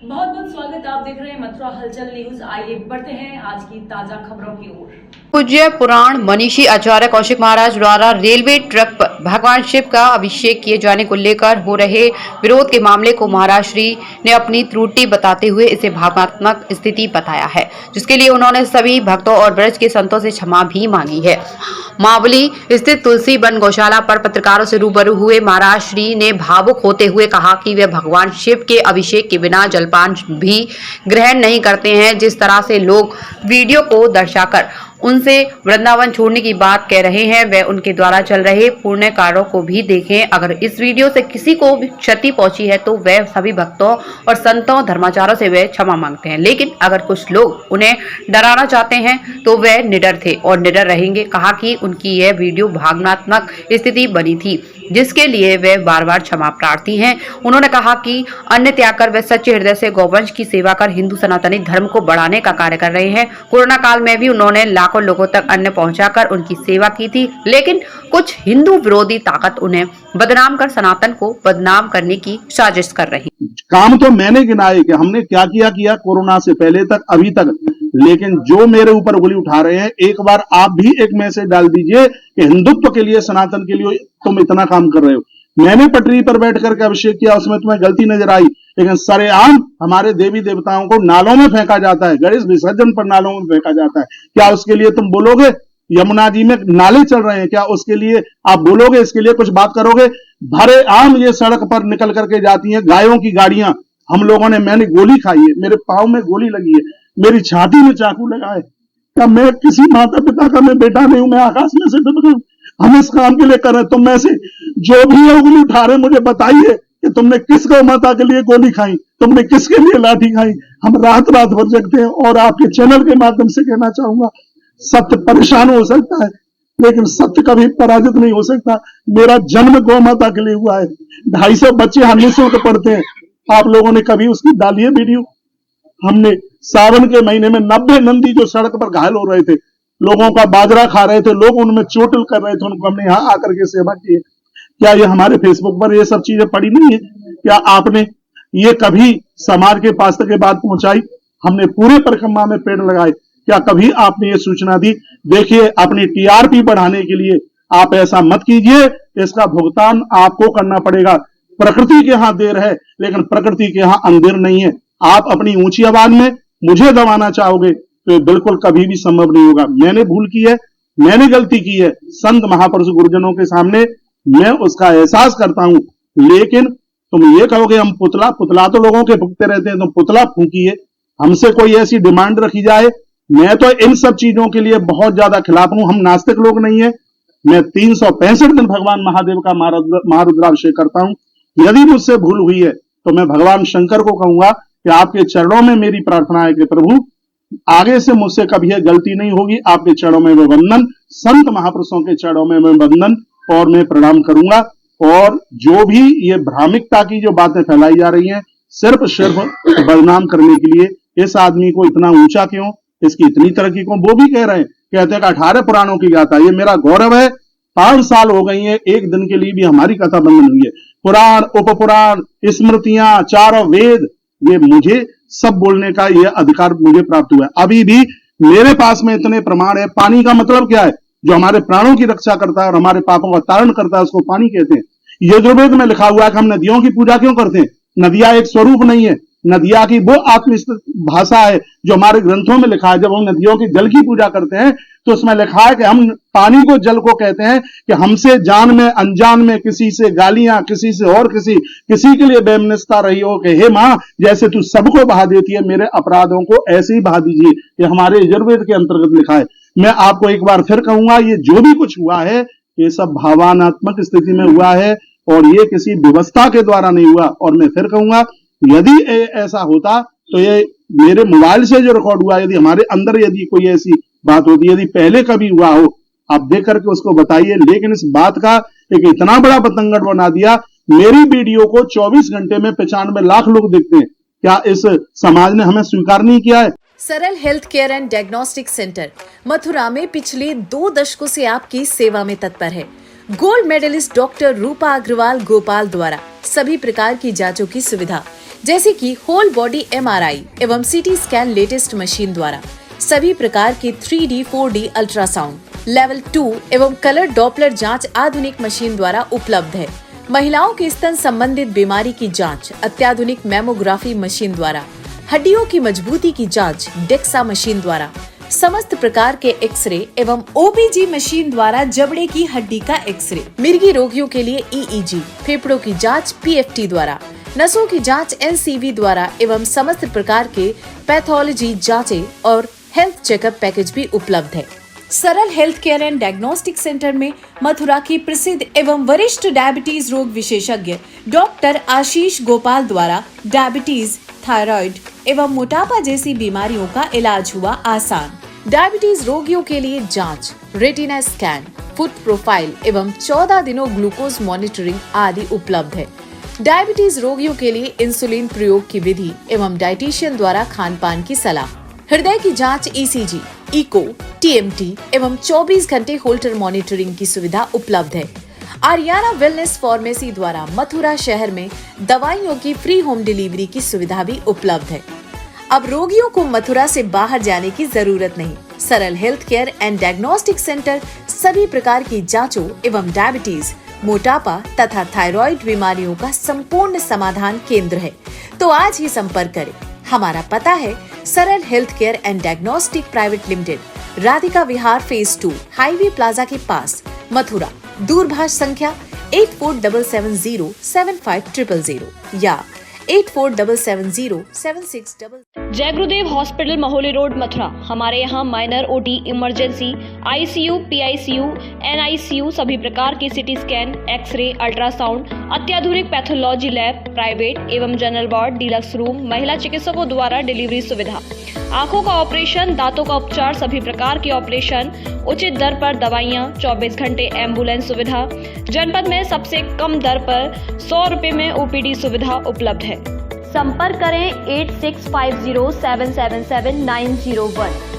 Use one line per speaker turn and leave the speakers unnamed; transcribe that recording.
बहुत बहुत स्वागत। आप देख रहे हैं मथुरा हलचल न्यूज। आइए बढ़ते हैं आज की ताजा खबरों की ओर।
पूज्य पुराण मनीषी आचार्य कौशिक महाराज द्वारा रेलवे ट्रैक पर भगवान शिव का अभिषेक किए जाने को लेकर हो रहे विरोध के मामले को महाराज श्री ने अपनी त्रुटि बताते हुए इसे भावनात्मक स्थिति बताया है, जिसके लिए उन्होंने सभी भक्तों और ब्रज के संतों से क्षमा भी मांगी है। मावली स्थित तुलसी वन गौशाला पर पत्रकारों से रूबरू हुए महाराज श्री ने भावुक होते हुए कहा कि वे भगवान शिव के अभिषेक के बिना जलपान भी ग्रहण नहीं करते हैं। जिस तरह से लोग वीडियो को दर्शाकर उनसे वृंदावन छोड़ने की बात कह रहे हैं, वे उनके द्वारा चल रहे पुण्य कार्यों को भी देखें। अगर इस वीडियो से किसी को भी क्षति पहुंची है तो वे सभी भक्तों और संतों धर्माचार्यों से वे क्षमा मांगते हैं, लेकिन अगर कुछ लोग उन्हें डराना चाहते हैं तो वे निडर थे और निडर रहेंगे। कहा कि उनकी यह वीडियो भावनात्मक स्थिति बनी थी, जिसके लिए वे बार बार क्षमा प्रार्थी हैं। उन्होंने कहा कि अन्य त्याग कर वे सच्चे हृदय से गौवंश की सेवा कर हिंदू सनातनी धर्म को बढ़ाने का कार्य कर रहे हैं। कोरोना काल में भी उन्होंने लाखों लोगों तक अन्न पहुंचाकर उनकी सेवा की थी, लेकिन कुछ हिंदू विरोधी ताकत उन्हें बदनाम कर सनातन को बदनाम करने की साजिश कर रही।
काम तो मैंने गिनाए कि हमने क्या किया कोरोना से पहले तक अभी तक, लेकिन जो मेरे ऊपर उंगली उठा रहे हैं, एक बार आप भी एक मैसेज डाल दीजिए कि हिंदुत्व के लिए, सनातन के लिए तुम इतना काम कर रहे हो। मैंने पटरी पर बैठ करके अभिषेक किया, उसमें तुम्हें गलती नजर आई, लेकिन सरेआम हमारे देवी देवताओं को नालों में फेंका जाता है, गणेश विसर्जन पर नालों में फेंका जाता है। क्या उसके लिए तुम बोलोगे? यमुना जी में नाले चल रहे हैं, क्या उसके लिए आप बोलोगे? इसके लिए कुछ बात करोगे? भरे आम ये सड़क पर निकल करके जाती हैं गायों की गाड़ियां। हम लोगों ने, मैंने गोली खाई है, मेरे पांव में गोली लगी है, मेरी छाती में चाकू लगा है। क्या मैं किसी माता पिता का मैं बेटा नहीं हूं? मैं आकाश में से टपका? हम इस काम के लिए कर रहे हैं। तुम में से जो भी है उंगली उठा रहे, मुझे बताइए कि तुमने किस गौ माता के लिए गोली खाई, तुमने किसके लिए लाठी खाई। हम रात रात भर जगते हैं और आपके चैनल के माध्यम से कहना चाहूंगा, सत्य परेशान हो सकता है लेकिन सत्य कभी पराजित नहीं हो सकता। मेरा जन्म गौ माता के लिए हुआ है। 250 बच्चे हम निःशुल्क पढ़ते हैं। आप लोगों ने कभी उसकी डाली है वीडियो? हमने सावन के महीने में 90 नंदी जो सड़क पर घायल हो रहे थे, लोगों का बाजरा खा रहे थे, लोग उनमें चोटिल कर रहे थे, उनको हमने यहाँ आकर के सेवा की है। क्या ये हमारे फेसबुक पर ये सब चीजें पड़ी नहीं है? क्या आपने ये कभी समाज के पास तक ये बात पहुंचाई? हमने पूरे परिक्रमा में पेड़ लगाए, क्या कभी आपने ये सूचना दी? देखिए, अपनी टीआरपी बढ़ाने के लिए आप ऐसा मत कीजिए, इसका भुगतान आपको करना पड़ेगा। प्रकृति के यहाँ देर है, लेकिन प्रकृति के यहाँ अंधेर नहीं है। आप अपनी ऊंची आवाज में मुझे दबाना चाहोगे तो बिल्कुल कभी भी संभव नहीं होगा। मैंने भूल की है, मैंने गलती की है, संत महापुरुष गुरुजनों के सामने मैं उसका एहसास करता हूं, लेकिन तुम ये कहोगे हम पुतला तो लोगों के फूकते रहते हैं, तुम पुतला फूकिए। हमसे कोई ऐसी डिमांड रखी जाए, मैं तो इन सब चीजों के लिए बहुत ज्यादा खिलाफ हूं। हम नास्तिक लोग नहीं है। मैं 365 दिन भगवान महादेव का महारुद्राभिषेक करता हूं। यदि मुझसे भूल हुई है तो मैं भगवान शंकर को कहूंगा कि आपके चरणों में मेरी प्रार्थना है कि प्रभु आगे से मुझसे कभी यह गलती नहीं होगी। आपके चरणों में मैं वंदन, संत महापुरुषों के चरणों में मैं वंदन और मैं प्रणाम करूंगा। और जो भी ये भ्रामिकता की जो बातें फैलाई जा रही हैं, सिर्फ बदनाम करने के लिए, इस आदमी को इतना ऊंचा क्यों, इसकी इतनी तरक्की क्यों, वो भी कह रहे हैं, कहते हैं कि 18 पुराणों की गाथा। ये मेरा गौरव है। 5 साल हो गई है, एक दिन के लिए भी हमारी कथा बंद नहीं हुई है। पुराण, उपपुराण, स्मृतियां, 4 वेद, ये मुझे सब बोलने का ये अधिकार मुझे प्राप्त हुआ है। अभी भी मेरे पास में इतने प्रमाण है। पानी का मतलब क्या है? जो हमारे प्राणों की रक्षा करता है और हमारे पापों का तारण करता है, उसको पानी कहते हैं। यजुर्वेद में लिखा हुआ है कि हम नदियों की पूजा क्यों करते हैं? नदियां एक स्वरूप नहीं है, नदिया की वो आत्मस्थित भाषा है जो हमारे ग्रंथों में लिखा है। जब हम नदियों की जल की पूजा करते हैं तो उसमें लिखा है कि हम पानी को, जल को कहते हैं कि हमसे जान में अनजान में किसी से गालियां, किसी से और किसी के लिए बेमिनिस्ता रही हो कि हे मां, जैसे तू सबको बहा देती है, मेरे अपराधों को ऐसे ही बहा दीजिए। ये हमारे यजुर्वेद के अंतर्गत लिखा है। मैं आपको एक बार फिर कहूंगा, ये जो भी कुछ हुआ है ये सब भावनात्मक स्थिति में हुआ है और ये किसी व्यवस्था के द्वारा नहीं हुआ। और मैं फिर कहूंगा, यदि ऐसा होता तो ये मेरे मोबाइल से जो रिकॉर्ड हुआ, यदि हमारे अंदर यदि कोई ऐसी बात होती, यदि पहले कभी हुआ हो, आप देख करके उसको बताइए। लेकिन इस बात का एक इतना बड़ा बतंगड़ बना दिया। मेरी वीडियो को 24 घंटे में 95 लाख लोग देखते हैं। क्या इस समाज ने हमें स्वीकार नहीं किया है?
सरल health care and diagnostic centre Mathura में पिछले 2 दशकों से आपकी सेवा में तत्पर है। गोल्ड मेडलिस्ट डॉक्टर रूपा अग्रवाल गोपाल द्वारा सभी प्रकार की जांचों की सुविधा जैसे कि होल बॉडी MRI एवं CT स्कैन लेटेस्ट मशीन द्वारा सभी प्रकार के 3D 4D अल्ट्रासाउंड लेवल 2 एवं कलर डॉपलर जांच आधुनिक मशीन द्वारा उपलब्ध है। महिलाओं की स्तन संबंधित बीमारी की जांच अत्याधुनिक मेमोग्राफी मशीन द्वारा, हड्डियों की मजबूती की जांच डेक्सा मशीन द्वारा, समस्त प्रकार के एक्सरे एवं OBG मशीन द्वारा जबड़े की हड्डी का एक्सरे, मिर्गी रोगियों के लिए EEG, फेफड़ों की जांच PFT द्वारा, नसों की जांच NCV द्वारा एवं समस्त प्रकार के पैथोलॉजी जांचें और हेल्थ चेकअप पैकेज भी उपलब्ध है। सरल health care and diagnostic centre में मथुरा की प्रसिद्ध एवं वरिष्ठ डायबिटीज रोग विशेषज्ञ डॉक्टर आशीष गोपाल द्वारा डायबिटीज, थायराइड एवं मोटापा जैसी बीमारियों का इलाज हुआ आसान। डायबिटीज रोगियों के लिए जांच, रेटिना स्कैन, फुट प्रोफाइल एवं 14 दिनों ग्लूकोज मॉनिटरिंग आदि उपलब्ध है। डायबिटीज रोगियों के लिए इंसुलिन प्रयोग की विधि एवं डाइटिशियन द्वारा खान पान की सलाह, हृदय की जांच ECG, इको, TMT एवं 24 घंटे होल्टर मॉनिटरिंग की सुविधा उपलब्ध है। आर्याना वेलनेस फार्मेसी द्वारा मथुरा शहर में दवाइयों की फ्री होम डिलीवरी की सुविधा भी उपलब्ध है। अब रोगियों को मथुरा से बाहर जाने की जरूरत नहीं। सरल health care and diagnostic centre सभी प्रकार की जांचों एवं डायबिटीज, मोटापा तथा थायराइड बीमारियों का संपूर्ण समाधान केंद्र है। तो आज ही संपर्क करें। हमारा पता है सरल health care and diagnostic private limited, Radhika Vihar phase 2, highway plaza के पास, मथुरा। दूरभाष संख्या 8477075000 या 8477076000।
जय गुरुदेव हॉस्पिटल महोली रोड मथुरा। हमारे यहाँ minor OT, emergency, ICU, PICU, NICU, सभी प्रकार के CT स्कैन, एक्सरे, अल्ट्रासाउंड, अत्याधुनिक पैथोलॉजी लैब, प्राइवेट एवं जनरल वार्ड, डीलक्स रूम, महिला चिकित्सकों द्वारा डिलीवरी सुविधा, आंखों का ऑपरेशन, दांतों का उपचार, सभी प्रकार के ऑपरेशन, उचित दर पर दवाइयाँ, 24 घंटे एम्बुलेंस सुविधा, जनपद में सबसे कम दर पर 100 रुपए में OPD सुविधा उपलब्ध है। संपर्क करें 8650777901।